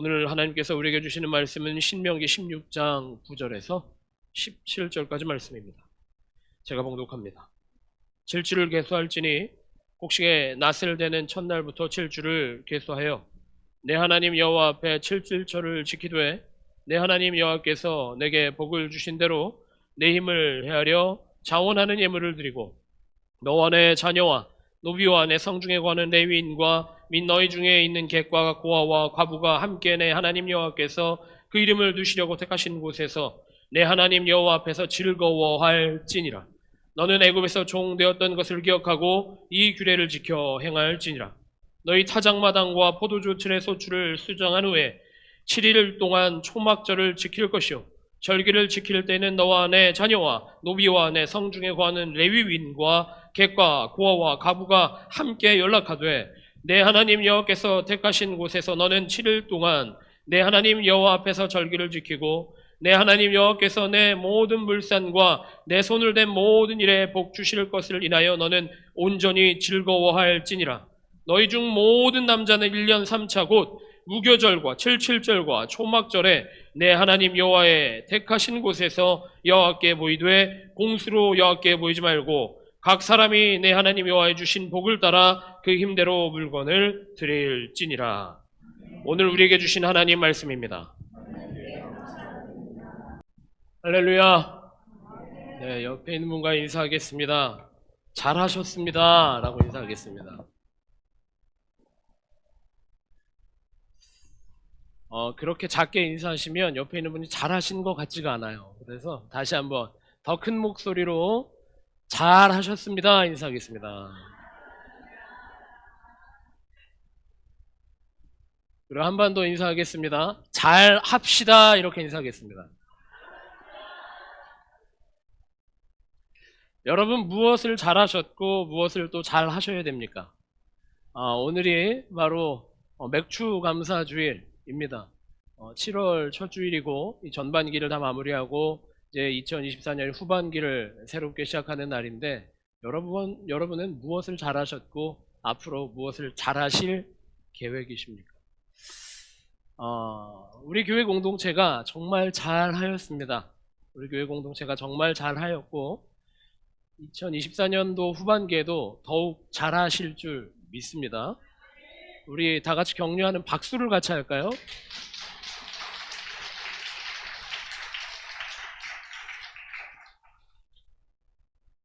오늘 하나님께서 우리에게 주시는 말씀은 신명기 16장 9절에서 17절까지 말씀입니다. 제가 봉독합니다. 7주를 계수할지니 곡식의 낫을 되는 첫날부터 7주를 계수하여 내 하나님 여호와 앞에 7주일절을 지키되 내 하나님 여호와께서 내게 복을 주신 대로 내 힘을 헤아려 자원하는 예물을 드리고 너와 내 자녀와 노비와 내 성중에 거하는 레위인과 및 너희 중에 있는 객과 고아와 과부가 함께 내 하나님 여호와께서 그 이름을 두시려고 택하신 곳에서 내 하나님 여호와 앞에서 즐거워할지니라. 너는 애굽에서 종되었던 것을 기억하고 이 규례를 지켜 행할지니라. 너희 타작마당과 포도주 틀의 소출을 수정한 후에 7일 동안 초막절을 지킬 것이요 절기를 지킬 때는 너와 내 자녀와 노비와 내 성중에 거하는 레위인과 객과 고아와 가부가 함께 연락하되 내 하나님 여호와께서 택하신 곳에서 너는 7일 동안 내 하나님 여호와 앞에서 절기를 지키고 내 하나님 여호와께서 내 모든 물산과 내 손을 댄 모든 일에 복 주실 것을 인하여 너는 온전히 즐거워할지니라. 너희 중 모든 남자는 1년 3차 곧 무교절과 77절과 초막절에 내 하나님 여호와의 택하신 곳에서 여호와께 보이되 공수로 여호와께 보이지 말고 각 사람이 내 하나님 여호와의 주신 복을 따라 그 힘대로 물건을 드릴지니라. 오늘 우리에게 주신 하나님 말씀입니다. 할렐루야. 네, 옆에 있는 분과 인사하겠습니다. 잘하셨습니다 라고 인사하겠습니다. 그렇게 작게 인사하시면 옆에 있는 분이 잘하신 것 같지가 않아요. 그래서 다시 한번 더 큰 목소리로 잘하셨습니다 인사하겠습니다. 그리고 한 번 더 인사하겠습니다. 잘합시다 이렇게 인사하겠습니다. 여러분 무엇을 잘하셨고 무엇을 또 잘하셔야 됩니까? 오늘이 바로 맥주 감사 주일입니다. 7월 첫 주일이고 이 전반기를 다 마무리하고 이제 2024년 후반기를 새롭게 시작하는 날인데 여러분은 무엇을 잘하셨고 앞으로 무엇을 잘하실 계획이십니까? 우리 교회 공동체가 정말 잘하였습니다. 우리 교회 공동체가 정말 잘하였고 2024년도 후반기에도 더욱 잘하실 줄 믿습니다. 우리 다 같이 격려하는 박수를 같이 할까요?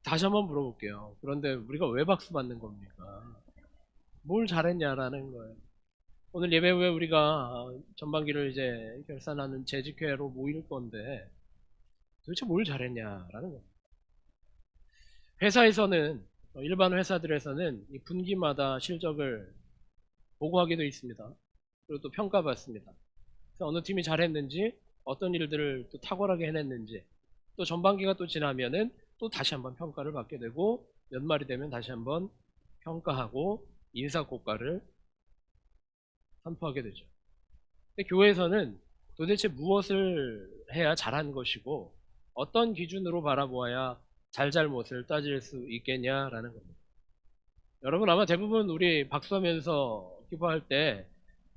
다시 한번 물어볼게요. 그런데 우리가 왜 박수 받는 겁니까? 뭘 잘했냐라는 거예요. 오늘 예배 후에 우리가 전반기를 이제 결산하는 재직회로 모일 건데 도대체 뭘 잘했냐라는 거예요. 회사에서는 일반 회사들에서는 이 분기마다 실적을 보고하게 되어 있습니다. 그리고 또 평가받습니다. 그래서 어느 팀이 잘했는지 어떤 일들을 또 탁월하게 해냈는지 또 전반기가 또 지나면은 또 다시 한번 평가를 받게 되고 연말이 되면 다시 한번 평가하고 인사고과를 선포하게 되죠. 근데 교회에서는 도대체 무엇을 해야 잘한 것이고 어떤 기준으로 바라보아야 잘잘못을 따질 수 있겠냐라는 겁니다. 여러분 아마 대부분 우리 박수하면서 기뻐할 때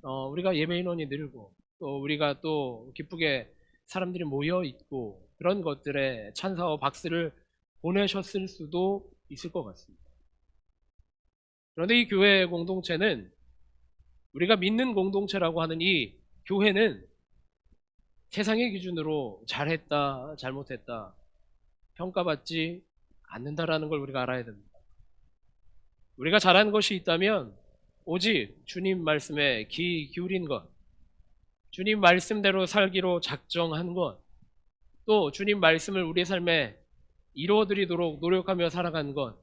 우리가 예배 인원이 늘고 또 우리가 또 기쁘게 사람들이 모여 있고 그런 것들에 찬사와 박수를 보내셨을 수도 있을 것 같습니다. 그런데 이 교회 공동체는 우리가 믿는 공동체라고 하는 이 교회는 세상의 기준으로 잘했다, 잘못했다 평가받지 않는다라는 걸 우리가 알아야 됩니다. 우리가 잘한 것이 있다면 오직 주님 말씀에 귀 기울인 것, 주님 말씀대로 살기로 작정한 것, 또 주님 말씀을 우리의 삶에 이루어드리도록 노력하며 살아간 것,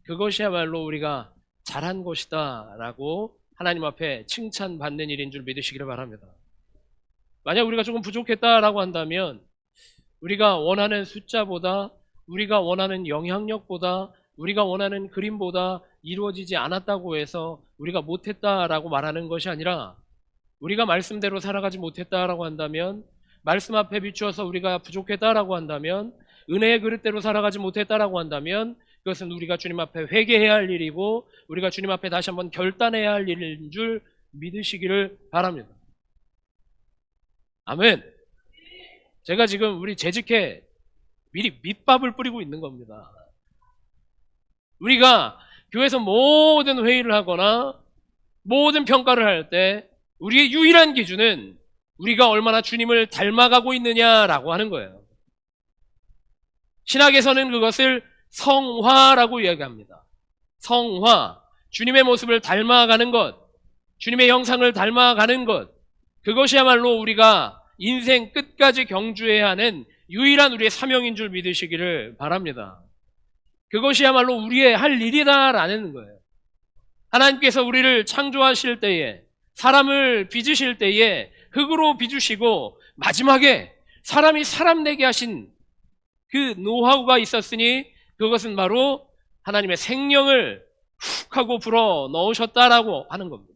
그것이야말로 우리가 잘한 것이다 라고 하나님 앞에 칭찬받는 일인 줄 믿으시기를 바랍니다. 만약 우리가 조금 부족했다라고 한다면 우리가 원하는 숫자보다 우리가 원하는 영향력보다 우리가 원하는 그림보다 이루어지지 않았다고 해서 우리가 못했다라고 말하는 것이 아니라 우리가 말씀대로 살아가지 못했다라고 한다면 말씀 앞에 비추어서 우리가 부족했다라고 한다면 은혜의 그릇대로 살아가지 못했다라고 한다면 그것은 우리가 주님 앞에 회개해야 할 일이고 우리가 주님 앞에 다시 한번 결단해야 할 일인 줄 믿으시기를 바랍니다. 아멘. 제가 지금 우리 재직회 미리 밑밥을 뿌리고 있는 겁니다. 우리가 교회에서 모든 회의를 하거나 모든 평가를 할 때 우리의 유일한 기준은 우리가 얼마나 주님을 닮아가고 있느냐라고 하는 거예요. 신학에서는 그것을 성화라고 이야기합니다. 성화, 주님의 모습을 닮아가는 것, 주님의 형상을 닮아가는 것, 그것이야말로 우리가 인생 끝까지 경주해야 하는 유일한 우리의 사명인 줄 믿으시기를 바랍니다. 그것이야말로 우리의 할 일이다라는 거예요. 하나님께서 우리를 창조하실 때에, 사람을 빚으실 때에 흙으로 빚으시고 마지막에 사람이 사람 되게 하신 그 노하우가 있었으니 그것은 바로 하나님의 생명을 훅 하고 불어 넣으셨다라고 하는 겁니다.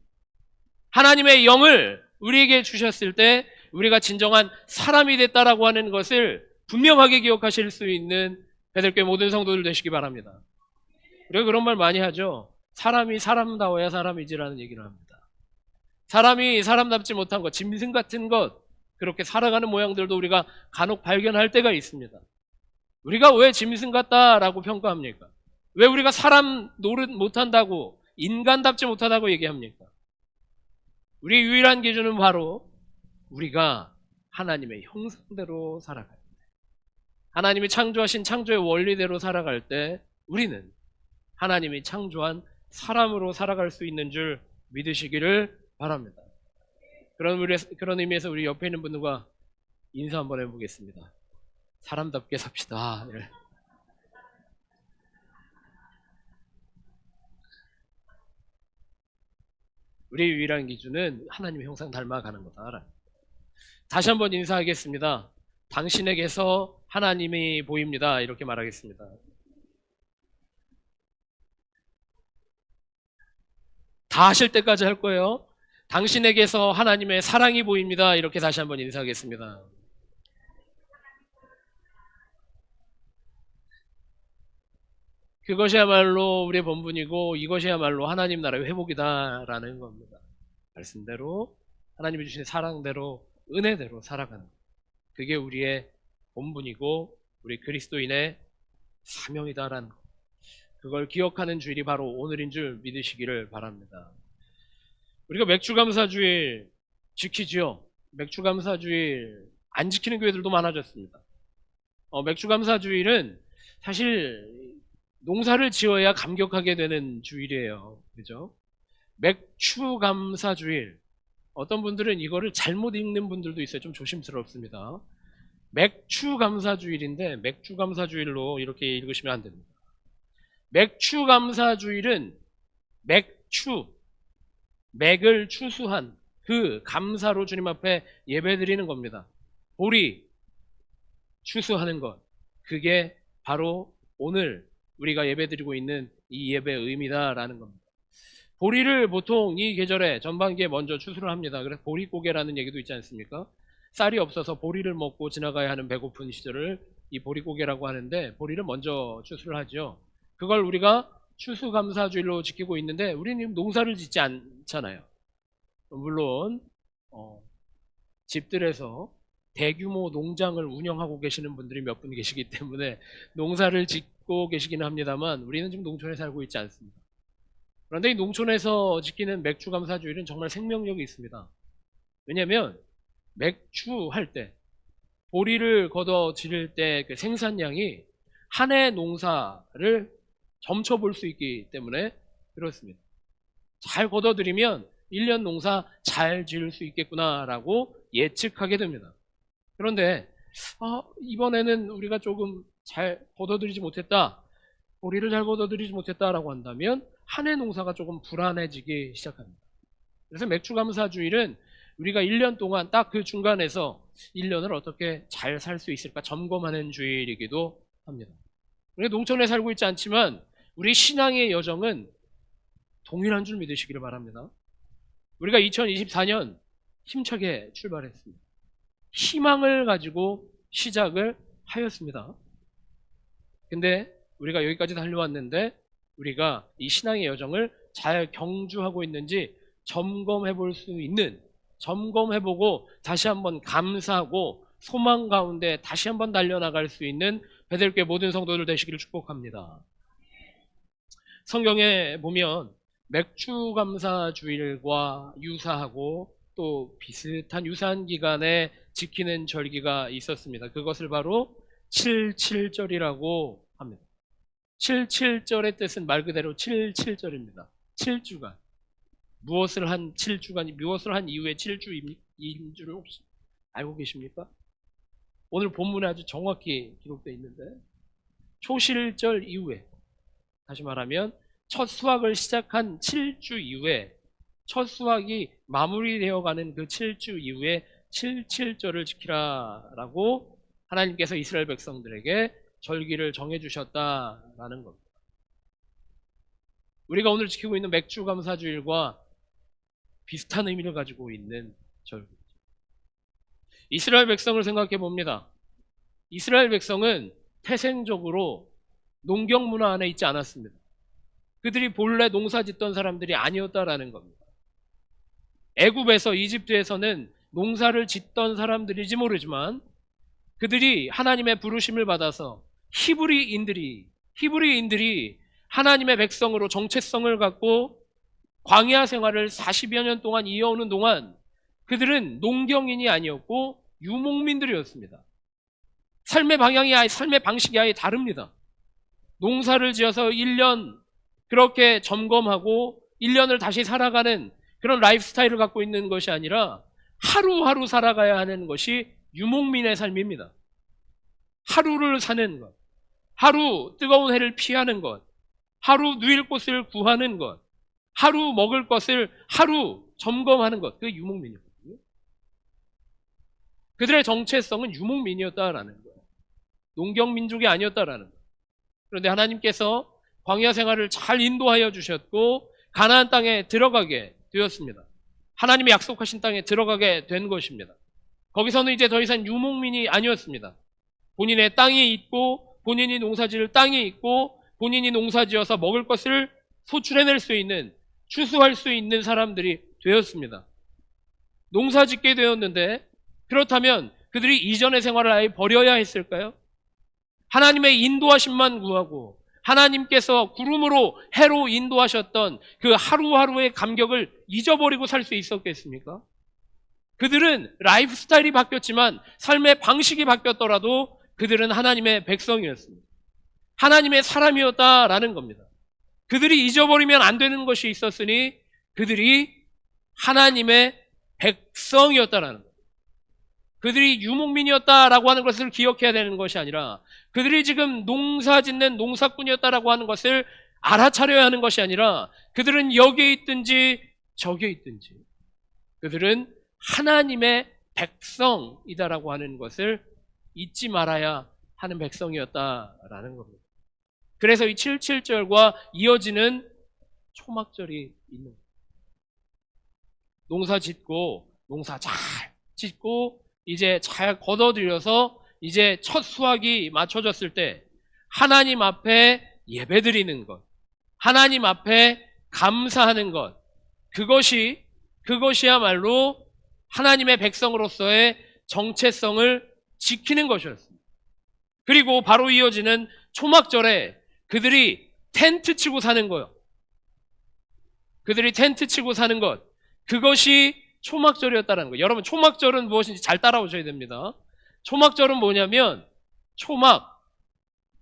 하나님의 영을 우리에게 주셨을 때 우리가 진정한 사람이 됐다라고 하는 것을 분명하게 기억하실 수 있는 베들교회 모든 성도들 되시기 바랍니다. 우리가 그런 말 많이 하죠. 사람이 사람다워야 사람이지라는 얘기를 합니다. 사람이 사람답지 못한 것, 짐승 같은 것, 그렇게 살아가는 모양들도 우리가 간혹 발견할 때가 있습니다. 우리가 왜 짐승 같다라고 평가합니까? 왜 우리가 사람 노릇 못한다고, 인간답지 못하다고 얘기합니까? 우리의 유일한 기준은 바로 우리가 하나님의 형상대로 살아갈 때, 하나님이 창조하신 창조의 원리대로 살아갈 때 우리는 하나님이 창조한 사람으로 살아갈 수 있는 줄 믿으시기를 바랍니다. 그런 의미에서 우리 옆에 있는 분들과 인사 한번 해보겠습니다. 사람답게 삽시다. 네. 우리의 유일한 기준은 하나님의 형상 닮아가는 거다. 다시 한번 인사하겠습니다. 당신에게서 하나님이 보입니다. 이렇게 말하겠습니다. 다 하실 때까지 할 거예요. 당신에게서 하나님의 사랑이 보입니다. 이렇게 다시 한번 인사하겠습니다. 그것이야말로 우리의 본분이고 이것이야말로 하나님 나라의 회복이다라는 겁니다. 말씀대로 하나님이 주신 사랑대로 은혜대로 살아가는 것. 그게 우리의 본분이고 우리 그리스도인의 사명이다라는 것. 그걸 기억하는 주일이 바로 오늘인 줄 믿으시기를 바랍니다. 우리가 맥주감사주일 지키죠. 맥주감사주일 안 지키는 교회들도 많아졌습니다. 맥주감사주일은 사실 농사를 지어야 감격하게 되는 주일이에요. 그죠? 맥추감사주일. 어떤 분들은 이거를 잘못 읽는 분들도 있어요. 좀 조심스럽습니다. 맥추감사주일인데 맥주감사주일로 이렇게 읽으시면 안 됩니다. 맥추감사주일은 맥을 추수한 그 감사로 주님 앞에 예배드리는 겁니다. 보리 추수하는 것, 그게 바로 오늘 우리가 예배드리고 있는 이 예배의 의미다라는 겁니다. 보리를 보통 이 계절에 전반기에 먼저 추수를 합니다. 그래서 보리고개라는 얘기도 있지 않습니까? 쌀이 없어서 보리를 먹고 지나가야 하는 배고픈 시절을 이 보리고개라고 하는데 보리를 먼저 추수를 하죠. 그걸 우리가 추수감사주일로 지키고 있는데 우리는 농사를 짓지 않잖아요. 물론 집들에서 대규모 농장을 운영하고 계시는 분들이 몇 분 계시기 때문에 농사를 짓고 계시기는 합니다만 우리는 지금 농촌에 살고 있지 않습니다. 그런데 이 농촌에서 지키는 맥추감사주일은 정말 생명력이 있습니다. 왜냐하면 맥추할 때 보리를 걷어 지를 때 그 생산량이 한 해 농사를 점쳐볼 수 있기 때문에 그렇습니다. 잘 걷어들이면 1년 농사 잘 지을 수 있겠구나라고 예측하게 됩니다. 그런데 이번에는 우리가 조금 잘 걷어들이지 못했다, 보리를 잘 걷어들이지 못했다라고 한다면 한 해 농사가 조금 불안해지기 시작합니다. 그래서 맥추감사주일은 우리가 1년 동안 딱 그 중간에서 1년을 어떻게 잘 살 수 있을까 점검하는 주일이기도 합니다. 우리가 농촌에 살고 있지 않지만 우리 신앙의 여정은 동일한 줄 믿으시기를 바랍니다. 우리가 2024년 힘차게 출발했습니다. 희망을 가지고 시작을 하였습니다. 근데 우리가 여기까지 달려왔는데 우리가 이 신앙의 여정을 잘 경주하고 있는지 점검해 볼 수 있는 점검해보고 다시 한번 감사하고 소망 가운데 다시 한번 달려나갈 수 있는 베들교회 모든 성도들 되시기를 축복합니다. 성경에 보면 맥주 감사 주일과 유사하고 또 비슷한 유사한 기간에 지키는 절기가 있었습니다. 그것을 바로 77절이라고 합니다. 77절의 뜻은 말 그대로 77절입니다. 7주간. 무엇을 한 7주간이 무엇을 한 이후에 7주인 줄 혹시 알고 계십니까? 오늘 본문에 아주 정확히 기록되어 있는데 초실절 이후에, 다시 말하면 첫 수확을 시작한 7주 이후에, 첫 수확이 마무리되어가는 그 7주 이후에 77절을 지키라라고 하나님께서 이스라엘 백성들에게 절기를 정해주셨다라는 겁니다. 우리가 오늘 지키고 있는 맥주 감사주일과 비슷한 의미를 가지고 있는 절기죠. 이스라엘 백성을 생각해 봅니다. 이스라엘 백성은 태생적으로 농경 문화 안에 있지 않았습니다. 그들이 본래 농사 짓던 사람들이 아니었다라는 겁니다. 애굽에서, 이집트에서는 농사를 짓던 사람들인지 모르지만 그들이 하나님의 부르심을 받아서 히브리인들이 하나님의 백성으로 정체성을 갖고 광야 생활을 40여 년 동안 이어오는 동안 그들은 농경인이 아니었고 유목민들이었습니다. 삶의 방향이 삶의 방식이 아예 다릅니다. 농사를 지어서 1년 그렇게 점검하고 1년을 다시 살아가는 그런 라이프 스타일을 갖고 있는 것이 아니라 하루하루 살아가야 하는 것이 유목민의 삶입니다. 하루를 사는 것, 하루 뜨거운 해를 피하는 것, 하루 누일 곳을 구하는 것, 하루 먹을 것을 하루 점검하는 것, 그게 유목민이거든요. 그들의 정체성은 유목민이었다라는 거예요. 농경민족이 아니었다라는 거예요. 그런데 하나님께서 광야 생활을 잘 인도하여 주셨고 가나안 땅에 들어가게 되었습니다. 하나님의 약속하신 땅에 들어가게 된 것입니다. 거기서는 이제 더 이상 유목민이 아니었습니다. 본인의 땅이 있고 본인이 농사지을 땅이 있고 본인이 농사지어서 먹을 것을 소출해낼 수 있는, 추수할 수 있는 사람들이 되었습니다. 농사짓게 되었는데 그렇다면 그들이 이전의 생활을 아예 버려야 했을까요? 하나님의 인도하심만 구하고 하나님께서 구름으로 해로 인도하셨던 그 하루하루의 감격을 잊어버리고 살 수 있었겠습니까? 그들은 라이프 스타일이 바뀌었지만 삶의 방식이 바뀌었더라도 그들은 하나님의 백성이었습니다. 하나님의 사람이었다라는 겁니다. 그들이 잊어버리면 안 되는 것이 있었으니 그들이 하나님의 백성이었다라는 겁니다. 그들이 유목민이었다라고 하는 것을 기억해야 되는 것이 아니라 그들이 지금 농사 짓는 농사꾼이었다라고 하는 것을 알아차려야 하는 것이 아니라 그들은 여기에 있든지 저기에 있든지 그들은 하나님의 백성이다라고 하는 것을 잊지 말아야 하는 백성이었다라는 겁니다. 그래서 이 77절과 이어지는 초막절이 있는 거예요. 농사 짓고 농사 잘 짓고 이제 잘 걷어들여서 이제 첫 수확이 맞춰졌을 때 하나님 앞에 예배드리는 것, 하나님 앞에 감사하는 것, 그것이야말로 하나님의 백성으로서의 정체성을 지키는 것이었습니다. 그리고 바로 이어지는 초막절에 그들이 텐트 치고 사는 거요. 그들이 텐트 치고 사는 것, 그것이 초막절이었다는 거예요. 여러분, 초막절은 무엇인지 잘 따라오셔야 됩니다. 초막절은 뭐냐면 초막,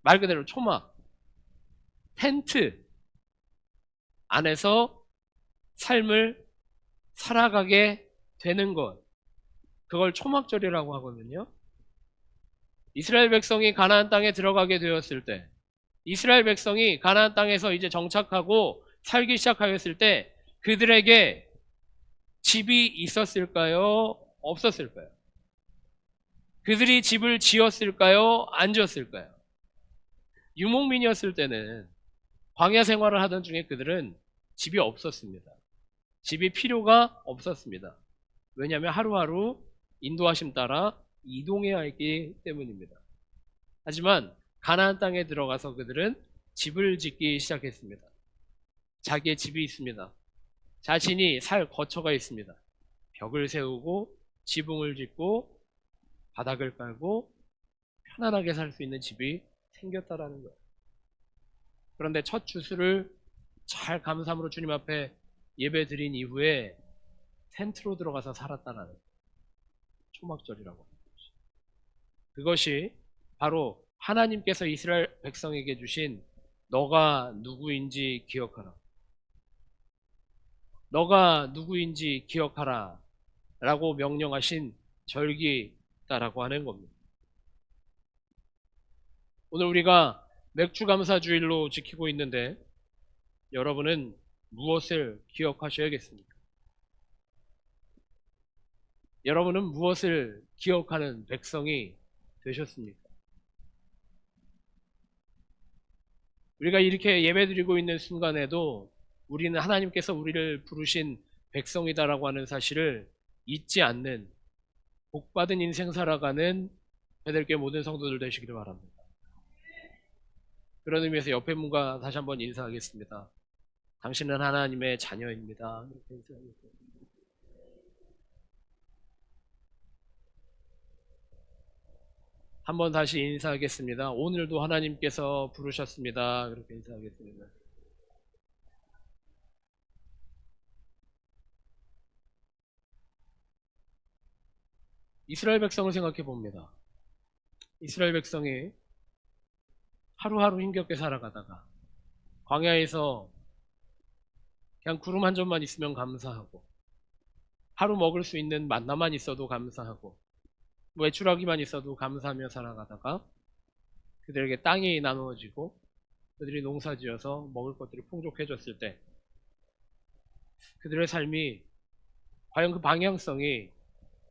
말 그대로 초막, 텐트 안에서 삶을 살아가게 되는 것, 그걸 초막절이라고 하거든요. 이스라엘 백성이 가나안 땅에 들어가게 되었을 때, 이스라엘 백성이 가나안 땅에서 이제 정착하고 살기 시작하였을 때 그들에게 집이 있었을까요? 없었을까요? 그들이 집을 지었을까요? 안 지었을까요? 유목민이었을 때는 광야 생활을 하던 중에 그들은 집이 없었습니다. 집이 필요가 없었습니다. 왜냐하면 하루하루 인도하심 따라 이동해야 했기 때문입니다. 하지만 가나안 땅에 들어가서 그들은 집을 짓기 시작했습니다. 자기의 집이 있습니다. 자신이 살 거처가 있습니다. 벽을 세우고 지붕을 짓고 바닥을 깔고 편안하게 살 수 있는 집이 생겼다라는 거예요. 그런데 첫 주수를 잘 감사함으로 주님 앞에 예배 드린 이후에 텐트로 들어가서 살았다라는 초막절이라고 합니다. 그것이 바로 하나님께서 이스라엘 백성에게 주신 너가 누구인지 기억하라. 너가 누구인지 기억하라 라고 명령하신 절기다라고 하는 겁니다. 오늘 우리가 맥주감사주일로 지키고 있는데 여러분은 무엇을 기억하셔야겠습니까? 여러분은 무엇을 기억하는 백성이 되셨습니까? 우리가 이렇게 예배드리고 있는 순간에도 우리는 하나님께서 우리를 부르신 백성이다라고 하는 사실을 잊지 않는 복받은 인생 살아가는 베델교회 모든 성도들 되시기를 바랍니다. 그런 의미에서 옆에 분과 다시 한번 인사하겠습니다. 당신은 하나님의 자녀입니다. 이렇게 인사하겠습니다. 한번 다시 인사하겠습니다. 오늘도 하나님께서 부르셨습니다. 그렇게 인사하겠습니다. 이스라엘 백성을 생각해 봅니다. 이스라엘 백성이 하루하루 힘겹게 살아가다가 광야에서 그냥 구름 한 점만 있으면 감사하고 하루 먹을 수 있는 만나만 있어도 감사하고 외출하기만 있어도 감사하며 살아가다가 그들에게 땅이 나누어지고 그들이 농사지어서 먹을 것들이 풍족해졌을 때 그들의 삶이 과연 그 방향성이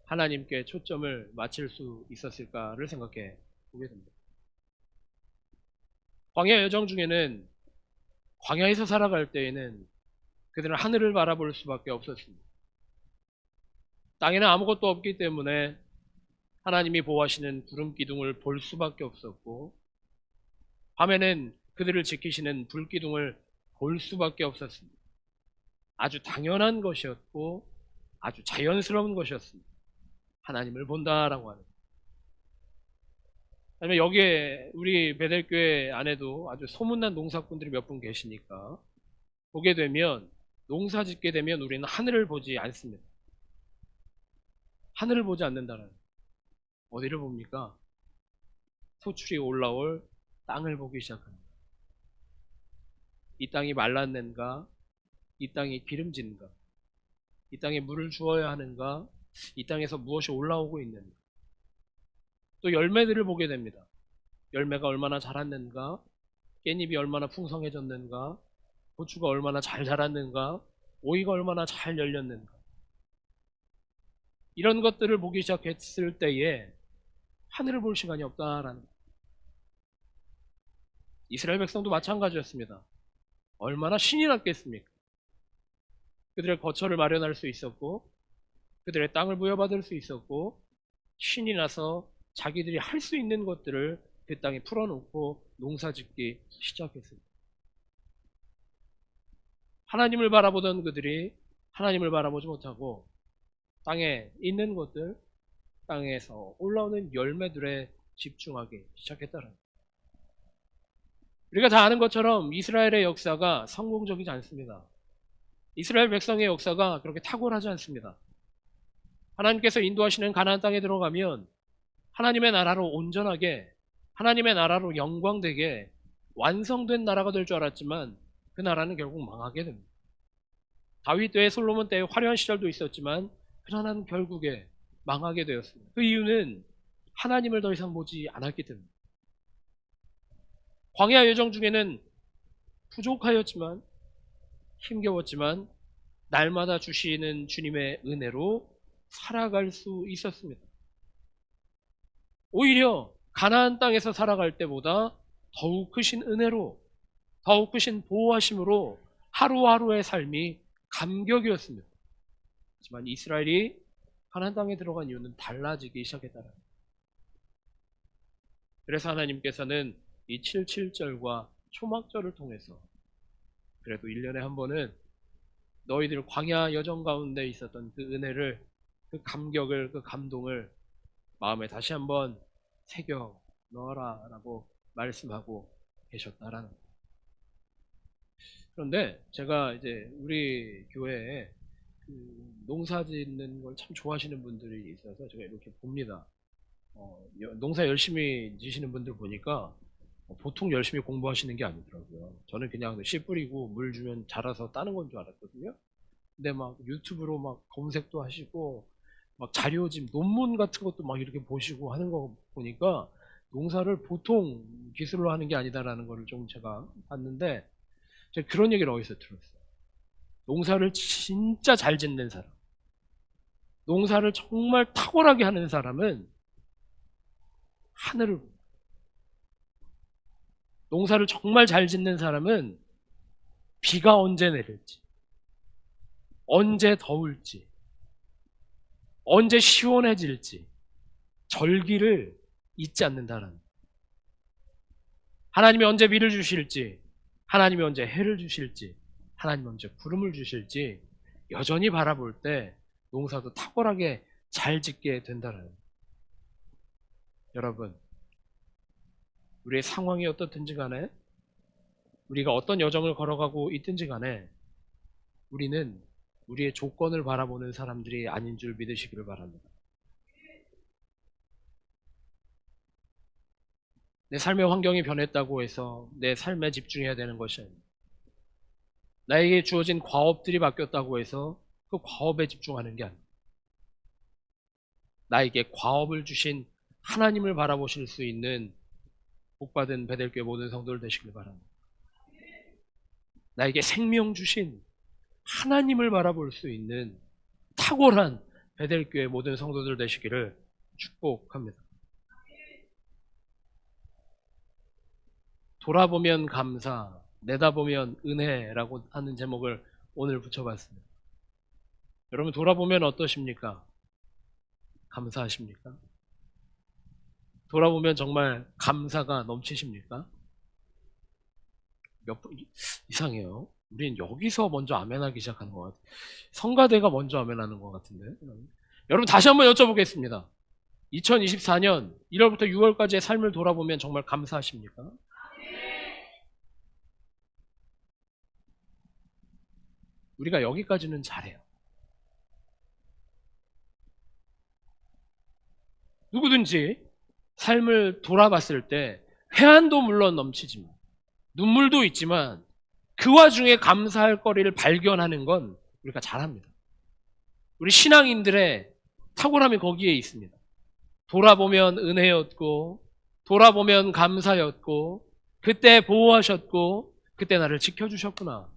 하나님께 초점을 맞출 수 있었을까를 생각해 보게 됩니다. 광야 여정 중에는 광야에서 살아갈 때에는 그들은 하늘을 바라볼 수밖에 없었습니다. 땅에는 아무것도 없기 때문에 하나님이 보호하시는 구름 기둥을 볼 수밖에 없었고 밤에는 그들을 지키시는 불 기둥을 볼 수밖에 없었습니다. 아주 당연한 것이었고 아주 자연스러운 것이었습니다. 하나님을 본다라고 하는. 아니면 여기에 우리 베델교회 안에도 아주 소문난 농사꾼들이 몇 분 계시니까 보게 되면 농사 짓게 되면 우리는 하늘을 보지 않습니다. 하늘을 보지 않는다는. 어디를 봅니까? 소출이 올라올 땅을 보기 시작합니다. 이 땅이 말랐는가? 이 땅이 기름진가? 이 땅에 물을 주어야 하는가? 이 땅에서 무엇이 올라오고 있는가? 또 열매들을 보게 됩니다. 열매가 얼마나 자랐는가? 깻잎이 얼마나 풍성해졌는가? 고추가 얼마나 잘 자랐는가? 오이가 얼마나 잘 열렸는가? 이런 것들을 보기 시작했을 때에 하늘을 볼 시간이 없다라는 거예요. 이스라엘 백성도 마찬가지였습니다. 얼마나 신이 났겠습니까? 그들의 거처를 마련할 수 있었고 그들의 땅을 부여받을 수 있었고 신이 나서 자기들이 할 수 있는 것들을 그 땅에 풀어놓고 농사짓기 시작했습니다. 하나님을 바라보던 그들이 하나님을 바라보지 못하고 땅에 있는 것들, 땅에서 올라오는 열매들에 집중하기 시작했다는 거예요. 우리가 다 아는 것처럼 이스라엘의 역사가 성공적이지 않습니다. 이스라엘 백성의 역사가 그렇게 탁월하지 않습니다. 하나님께서 인도하시는 가나안 땅에 들어가면 하나님의 나라로 온전하게 하나님의 나라로 영광되게 완성된 나라가 될 줄 알았지만 그 나라는 결국 망하게 됩니다. 다윗 때 솔로몬 때 화려한 시절도 있었지만 그 나라는 결국에 망하게 되었습니다. 그 이유는 하나님을 더 이상 보지 않았기 때문입니다. 광야 여정 중에는 부족하였지만 힘겨웠지만 날마다 주시는 주님의 은혜로 살아갈 수 있었습니다. 오히려 가나안 땅에서 살아갈 때보다 더욱 크신 은혜로 더욱 크신 보호하심으로 하루하루의 삶이 감격이었습니다. 하지만 이스라엘이 가나안 땅에 들어간 이유는 달라지기 시작했다는 거예요. 그래서 하나님께서는 이 77절과 초막절을 통해서 그래도 1년에 한 번은 너희들 광야 여정 가운데 있었던 그 은혜를 그 감격을, 그 감동을 마음에 다시 한번 새겨 넣어라 라고 말씀하고 계셨다라는 거예요. 그런데 제가 이제 우리 교회에 그 농사 짓는 걸 참 좋아하시는 분들이 있어서 제가 이렇게 봅니다. 농사 열심히 지시는 분들 보니까 보통 열심히 공부하시는 게 아니더라고요. 저는 그냥 씨 뿌리고 물 주면 자라서 따는 건 줄 알았거든요. 근데 막 유튜브로 막 검색도 하시고 막 자료집 논문 같은 것도 막 이렇게 보시고 하는 거 보니까 농사를 보통 기술로 하는 게 아니다라는 거를 좀 제가 봤는데, 제가 그런 얘기를 어디서 들었어요. 농사를 진짜 잘 짓는 사람, 농사를 정말 탁월하게 하는 사람은 하늘을, 농사를 정말 잘 짓는 사람은 비가 언제 내릴지, 언제 더울지, 언제 시원해질지 절기를 잊지 않는다라는, 하나님이 언제 비를 주실지, 하나님이 언제 해를 주실지, 하나님이 언제 구름을 주실지 여전히 바라볼 때 농사도 탁월하게 잘 짓게 된다는. 여러분, 우리의 상황이 어떻든지 간에, 우리가 어떤 여정을 걸어가고 있든지 간에 우리는 우리의 조건을 바라보는 사람들이 아닌 줄 믿으시기를 바랍니다. 내 삶의 환경이 변했다고 해서 내 삶에 집중해야 되는 것이 아닙니다. 나에게 주어진 과업들이 바뀌었다고 해서 그 과업에 집중하는 게 아닙니다. 나에게 과업을 주신 하나님을 바라보실 수 있는 복받은 베델교회 모든 성도들 되시길 바랍니다. 나에게 생명 주신 하나님을 바라볼 수 있는 탁월한 베델교회 모든 성도들 되시기를 축복합니다. 돌아보면 감사, 내다보면 은혜라고 하는 제목을 오늘 붙여봤습니다. 여러분, 돌아보면 어떠십니까? 감사하십니까? 돌아보면 정말 감사가 넘치십니까? 몇 분 이상해요. 우린 여기서 먼저 아멘하기 시작하는 것 같아요. 성가대가 먼저 아멘하는 것 같은데. 여러분, 다시 한번 여쭤보겠습니다. 2024년 1월부터 6월까지의 삶을 돌아보면 정말 감사하십니까? 우리가 여기까지는 잘해요. 누구든지 삶을 돌아봤을 때 회한도 물론 넘치지만 눈물도 있지만 그 와중에 감사할 거리를 발견하는 건 우리가 잘합니다. 우리 신앙인들의 탁월함이 거기에 있습니다. 돌아보면 은혜였고, 돌아보면 감사였고, 그때 보호하셨고, 그때 나를 지켜주셨구나.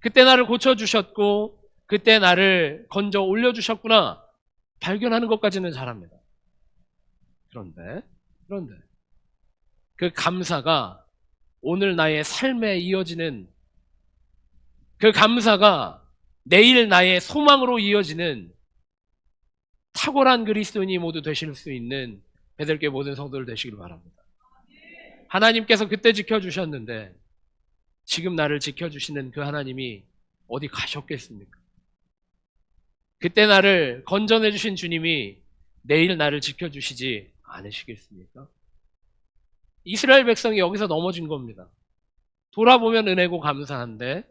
그때 나를 고쳐주셨고, 그때 나를 건져 올려주셨구나. 발견하는 것까지는 잘합니다. 그런데 그 감사가 오늘 나의 삶에 이어지는, 그 감사가 내일 나의 소망으로 이어지는 탁월한 그리스도인이 모두 되실 수 있는 베델교회 모든 성도들 되시길 바랍니다. 하나님께서 그때 지켜주셨는데 지금 나를 지켜주시는 그 하나님이 어디 가셨겠습니까? 그때 나를 건져내 주신 주님이 내일 나를 지켜주시지 않으시겠습니까? 이스라엘 백성이 여기서 넘어진 겁니다. 돌아보면 은혜고 감사한데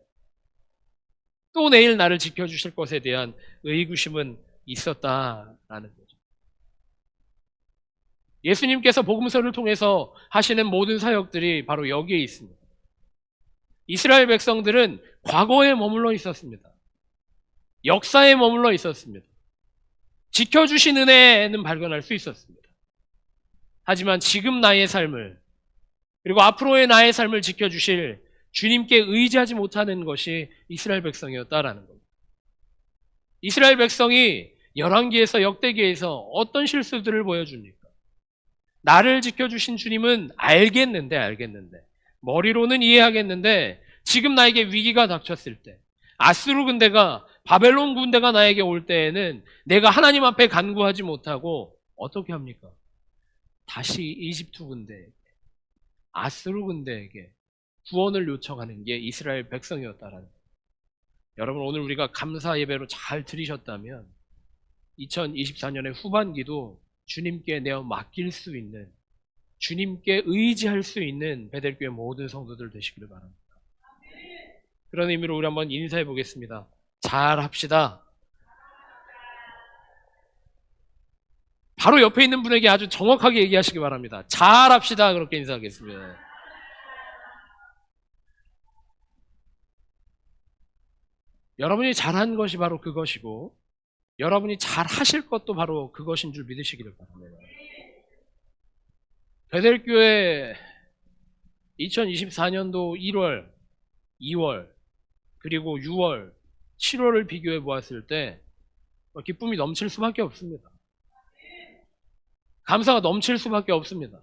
또 내일 나를 지켜주실 것에 대한 의구심은 있었다라는 거죠. 예수님께서 복음서를 통해서 하시는 모든 사역들이 바로 여기에 있습니다. 이스라엘 백성들은 과거에 머물러 있었습니다. 역사에 머물러 있었습니다. 지켜주신 은혜는 발견할 수 있었습니다. 하지만 지금 나의 삶을, 그리고 앞으로의 나의 삶을 지켜주실 주님께 의지하지 못하는 것이 이스라엘 백성이었다라는 겁니다. 이스라엘 백성이 열왕기에서 역대기에서 어떤 실수들을 보여줍니까? 나를 지켜주신 주님은 알겠는데 머리로는 이해하겠는데 지금 나에게 위기가 닥쳤을 때, 아수르 군대가, 바벨론 군대가 나에게 올 때에는 내가 하나님 앞에 간구하지 못하고 어떻게 합니까? 다시 이집트 군대에게, 아수르 군대에게 구원을 요청하는 게 이스라엘 백성이었다라는 거예요. 여러분, 오늘 우리가 감사 예배로 잘 들으셨다면 2024년의 후반기도 주님께 내어 맡길 수 있는, 주님께 의지할 수 있는 베델교회 모든 성도들 되시기를 바랍니다. 그런 의미로 우리 한번 인사해 보겠습니다. 잘 합시다. 바로 옆에 있는 분에게 아주 정확하게 얘기하시기 바랍니다. 잘 합시다. 그렇게 인사하겠습니다. 여러분이 잘한 것이 바로 그것이고, 여러분이 잘 하실 것도 바로 그것인 줄 믿으시기를 바랍니다. 베델교회 2024년도 1월, 2월, 그리고 6월, 7월을 비교해 보았을 때 기쁨이 넘칠 수밖에 없습니다. 감사가 넘칠 수밖에 없습니다.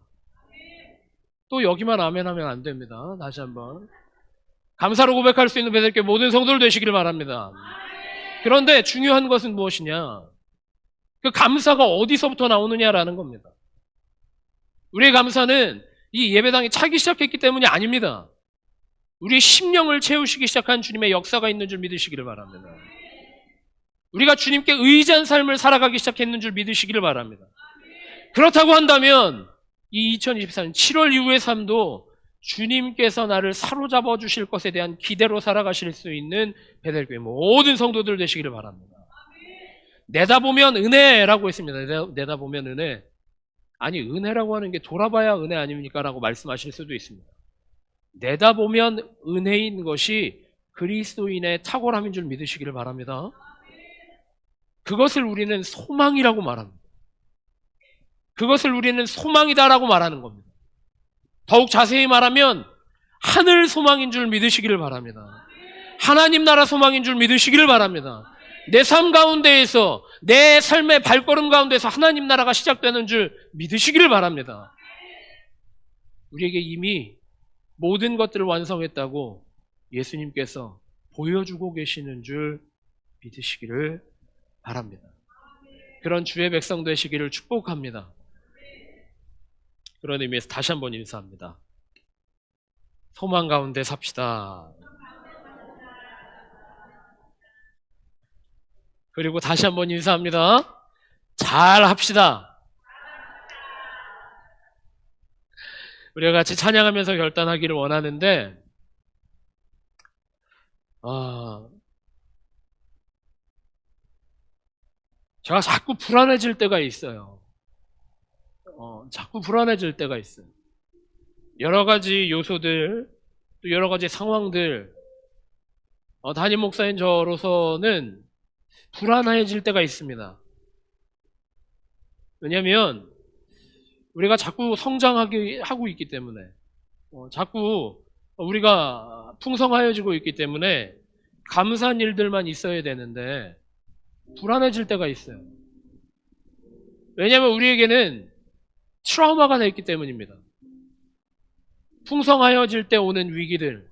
또 여기만 아멘하면 안 됩니다. 다시 한번 감사로 고백할 수 있는 베델교회 모든 성도들 되시기를 바랍니다. 그런데 중요한 것은 무엇이냐? 그 감사가 어디서부터 나오느냐라는 겁니다. 우리의 감사는 이 예배당이 차기 시작했기 때문이 아닙니다. 우리의 심령을 채우시기 시작한 주님의 역사가 있는 줄 믿으시기를 바랍니다. 우리가 주님께 의지한 삶을 살아가기 시작했는 줄 믿으시기를 바랍니다. 그렇다고 한다면 이 2024년 7월 이후의 삶도 주님께서 나를 사로잡아 주실 것에 대한 기대로 살아가실 수 있는 베델교회 모든 성도들 되시기를 바랍니다. 내다보면 은혜라고 했습니다. 내다보면 은혜. 아니, 은혜라고 하는 게 돌아봐야 은혜 아닙니까? 라고 말씀하실 수도 있습니다. 내다보면 은혜인 것이 그리스도인의 탁월함인 줄 믿으시기를 바랍니다. 그것을 우리는 소망이라고 말합니다. 그것을 우리는 소망이다라고 말하는 겁니다. 더욱 자세히 말하면 하늘 소망인 줄 믿으시기를 바랍니다. 하나님 나라 소망인 줄 믿으시기를 바랍니다. 내 삶 가운데에서, 내 삶의 발걸음 가운데서 하나님 나라가 시작되는 줄 믿으시기를 바랍니다. 우리에게 이미 모든 것들을 완성했다고 예수님께서 보여주고 계시는 줄 믿으시기를 바랍니다. 그런 주의 백성 되시기를 축복합니다. 그런 의미에서 다시 한번 인사합니다. 소망 가운데 삽시다. 그리고 다시 한번 인사합니다. 잘 합시다. 우리가 같이 찬양하면서 결단하기를 원하는데, 제가 자꾸 불안해질 때가 있어요. 자꾸 불안해질 때가 있어요. 여러 가지 요소들, 또 여러 가지 상황들, 담임 목사인 저로서는 불안해질 때가 있습니다. 왜냐하면 우리가 자꾸 성장하고 있기 때문에, 자꾸 우리가 풍성하여지고 있기 때문에 감사한 일들만 있어야 되는데 불안해질 때가 있어요. 왜냐하면 우리에게는 트라우마가 돼 있기 때문입니다. 풍성하여질 때 오는 위기들,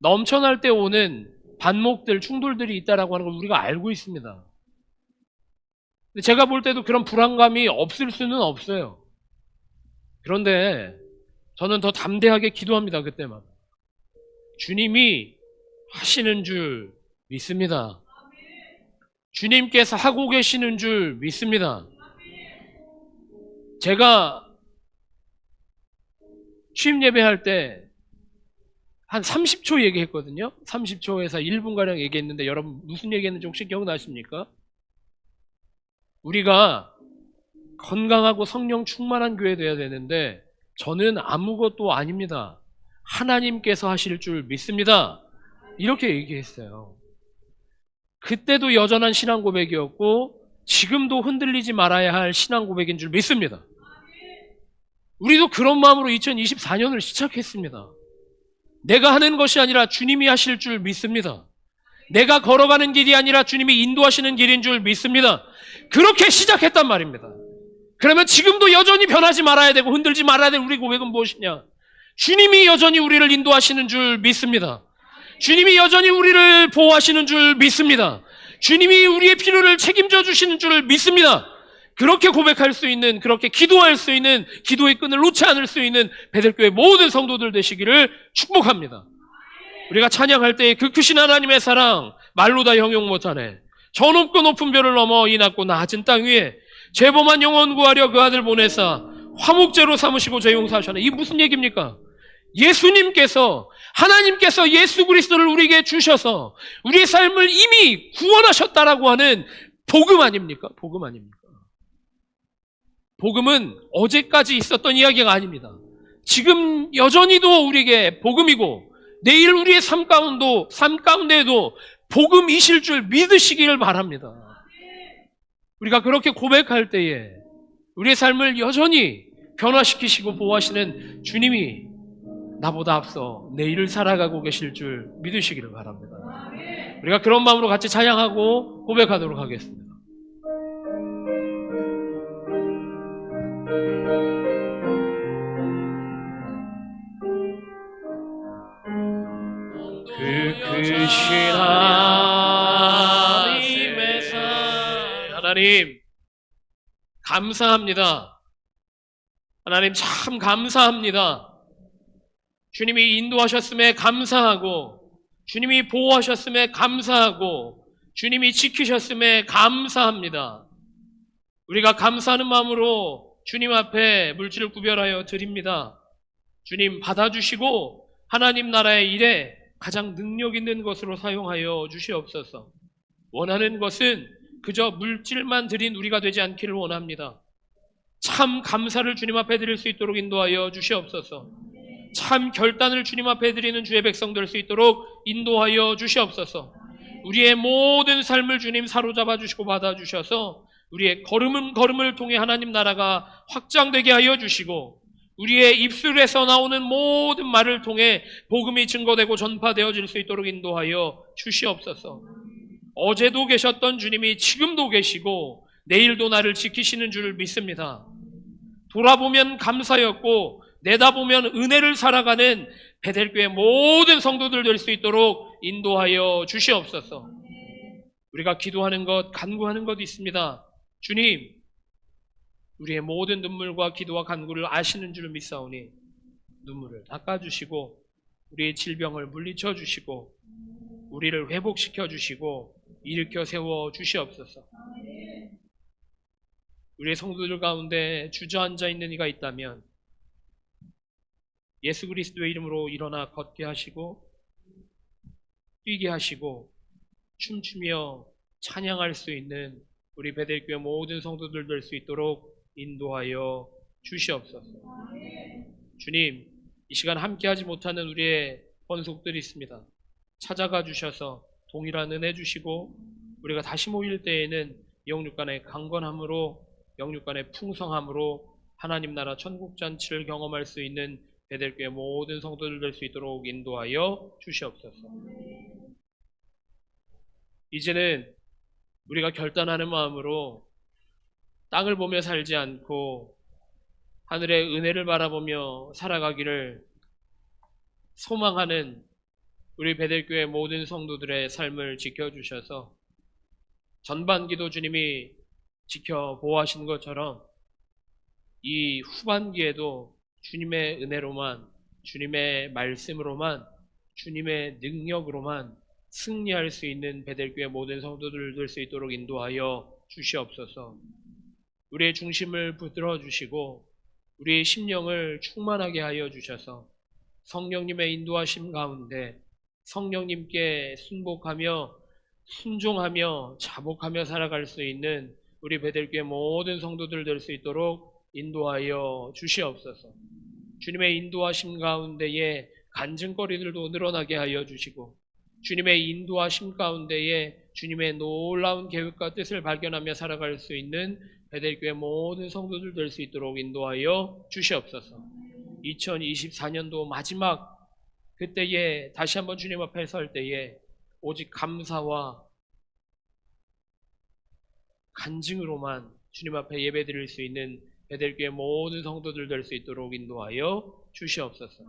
넘쳐날 때 오는 반목들, 충돌들이 있다라고 하는 걸 우리가 알고 있습니다. 근데 제가 볼 때도 그런 불안감이 없을 수는 없어요. 그런데 저는 더 담대하게 기도합니다. 그때마다 주님이 하시는 줄 믿습니다. 주님께서 하고 계시는 줄 믿습니다. 제가 취임 예배할 때 한 30초 얘기했거든요. 30초에서 1분가량 얘기했는데 여러분 무슨 얘기했는지 혹시 기억나십니까? 우리가 건강하고 성령 충만한 교회 되어야 되는데 저는 아무것도 아닙니다. 하나님께서 하실 줄 믿습니다. 이렇게 얘기했어요. 그때도 여전한 신앙 고백이었고 지금도 흔들리지 말아야 할 신앙 고백인 줄 믿습니다. 우리도 그런 마음으로 2024년을 시작했습니다. 내가 하는 것이 아니라 주님이 하실 줄 믿습니다. 내가 걸어가는 길이 아니라 주님이 인도하시는 길인 줄 믿습니다. 그렇게 시작했단 말입니다. 그러면 지금도 여전히 변하지 말아야 되고 흔들지 말아야 될 우리 고백은 무엇이냐? 주님이 여전히 우리를 인도하시는 줄 믿습니다. 주님이 여전히 우리를 보호하시는 줄 믿습니다. 주님이 우리의 필요를 책임져 주시는 줄 믿습니다. 그렇게 고백할 수 있는, 그렇게 기도할 수 있는, 기도의 끈을 놓지 않을 수 있는 베델교회 모든 성도들 되시기를 축복합니다. 우리가 찬양할 때 그 크신 하나님의 사랑 말로 다 형용 못하네. 저 높고 높은 별을 넘어 이 낮고 낮은 땅 위에 죄범한 영혼 구하려 그 아들 보내사 화목제로 삼으시고 죄 용서하셨네. 이게 무슨 얘기입니까? 예수님께서, 하나님께서 예수 그리스도를 우리에게 주셔서 우리의 삶을 이미 구원하셨다라고 하는 복음 아닙니까? 복음 아닙니까? 복음은 어제까지 있었던 이야기가 아닙니다. 지금 여전히도 우리에게 복음이고 내일 우리의 삶 가운데에도 복음이실 줄 믿으시기를 바랍니다. 우리가 그렇게 고백할 때에 우리의 삶을 여전히 변화시키시고 보호하시는 주님이 나보다 앞서 내일을 살아가고 계실 줄 믿으시기를 바랍니다. 우리가 그런 마음으로 같이 찬양하고 고백하도록 하겠습니다. 크신 하나님의 사랑, 하나님 감사합니다. 하나님 참 감사합니다. 주님이 인도하셨음에 감사하고, 주님이 보호하셨음에 감사하고, 주님이 지키셨음에 감사합니다. 우리가 감사하는 마음으로 주님 앞에 물질을 구별하여 드립니다. 주님 받아주시고 하나님 나라의 일에 가장 능력 있는 것으로 사용하여 주시옵소서. 원하는 것은 그저 물질만 드린 우리가 되지 않기를 원합니다. 참 감사를 주님 앞에 드릴 수 있도록 인도하여 주시옵소서. 참 결단을 주님 앞에 드리는 주의 백성 될 수 있도록 인도하여 주시옵소서. 우리의 모든 삶을 주님 사로잡아 주시고 받아주셔서 우리의 걸음을 통해 하나님 나라가 확장되게 하여 주시고, 우리의 입술에서 나오는 모든 말을 통해 복음이 증거되고 전파되어질 수 있도록 인도하여 주시옵소서. 어제도 계셨던 주님이 지금도 계시고 내일도 나를 지키시는 줄 믿습니다. 돌아보면 감사였고 내다보면 은혜를 살아가는 베델교회 모든 성도들 될 수 있도록 인도하여 주시옵소서. 우리가 기도하는 것, 간구하는 것 있습니다. 주님, 우리의 모든 눈물과 기도와 간구를 아시는 줄 믿사오니 눈물을 닦아주시고 우리의 질병을 물리쳐 주시고 우리를 회복시켜 주시고 일으켜 세워 주시옵소서. 우리의 성도들 가운데 주저앉아 있는 이가 있다면 예수 그리스도의 이름으로 일어나 걷게 하시고 뛰게 하시고 춤추며 찬양할 수 있는 우리 베델교회 모든 성도들 될 수 있도록 인도하여 주시옵소서. 주님, 이 시간 함께하지 못하는 우리의 권속들이 있습니다. 찾아가 주셔서 동일한 은혜 주시고 우리가 다시 모일 때에는 영육간의 강건함으로, 영육간의 풍성함으로 하나님 나라 천국 잔치를 경험할 수 있는 베델교회 모든 성도들 될 수 있도록 인도하여 주시옵소서. 이제는 우리가 결단하는 마음으로 땅을 보며 살지 않고 하늘의 은혜를 바라보며 살아가기를 소망하는 우리 베델교회 모든 성도들의 삶을 지켜주셔서 전반기도 주님이 지켜 보호하신 것처럼 이 후반기에도 주님의 은혜로만, 주님의 말씀으로만, 주님의 능력으로만 승리할 수 있는 베델교회 모든 성도들 될 수 있도록 인도하여 주시옵소서. 우리의 중심을 붙들어 주시고 우리의 심령을 충만하게 하여 주셔서 성령님의 인도하심 가운데 성령님께 순복하며 순종하며 자복하며 살아갈 수 있는 우리 베델교회 모든 성도들 될 수 있도록 인도하여 주시옵소서. 주님의 인도하심 가운데에 간증거리들도 늘어나게 하여 주시고 주님의 인도하심 가운데에 주님의 놀라운 계획과 뜻을 발견하며 살아갈 수 있는 베델교회 모든 성도들 될 수 있도록 인도하여 주시옵소서. 2024년도 마지막 그때에 다시 한번 주님 앞에 설 때에 오직 감사와 간증으로만 주님 앞에 예배드릴 수 있는 베델교회 모든 성도들 될 수 있도록 인도하여 주시옵소서.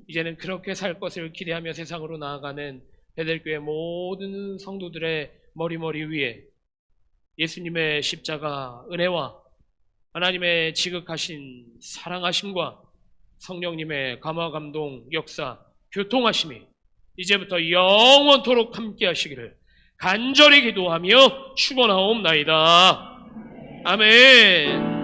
이제는 그렇게 살 것을 기대하며 세상으로 나아가는 베델교회 모든 성도들의 머리 위에 예수님의 십자가 은혜와 하나님의 지극하신 사랑하심과 성령님의 감화 감동 역사 교통하심이 이제부터 영원토록 함께 하시기를 간절히 기도하며 축원하옵나이다. 아멘.